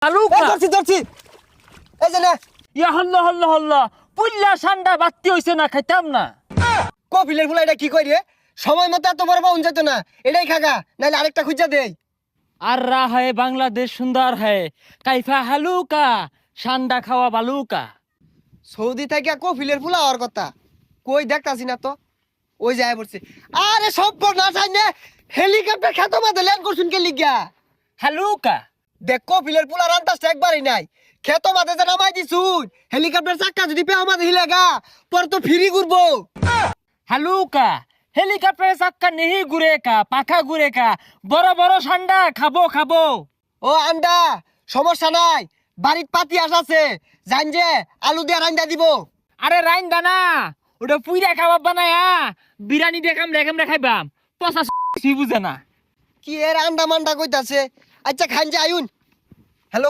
হালুকা ধরছি এই যে না ইয়া হল্লা হল্লা হল্লা পুল্লা ঠান্ডা বাত্তি হইছে না খাইতাম না। কপিলের ফুলা এটা কি কই রে সময় মতো এত বড় পাউন যেত না এটাই খাগা নাইলে আরেকটা খুঁজা দেই আর রা হয় বাংলাদেশ সুন্দর হয় কাইফা হালুকা ঠান্ডা খাওয়া বালুকা। সৌদি থেকে কপিলের ফুলা হওয়ার কথা কই দেখতাছি না তো ওই যায় পড়ছে আরে সব না চাই না হেলিকপ্টার খেত মাঝে ল্যান্ড করছুন কে লিগা হালুকা দেখ কপিলের ফুলা রান্তাসটা একবারই নাই খেত মাঝে যে নামাই দিছুন হেলিকপ্টার চাক্কা যদি পেও মাঝে হিলেগা পর তো ফিরি ঘুরবো হালুকা হেলিকপ্টারে চাক্কা নেহি ঘুরে কা পাখা ঘুরে কা বড় বড় ঠান্ডা খাবো খাবো। ও আন্ডা সমস্যা নাই বাড়ির পাতি আছে জান যে আলু দিয়ে রান্দা দিব আরে রাইন দানা ওটা পুইরা খাবার বানায়া বিরিয়ানি দেখাম রেখাম রেখাইবাম পচা বুঝে না। কি এর আন্ডা মান্ডা কইতাছে আচ্ছা খান যে আয়ুন হ্যালো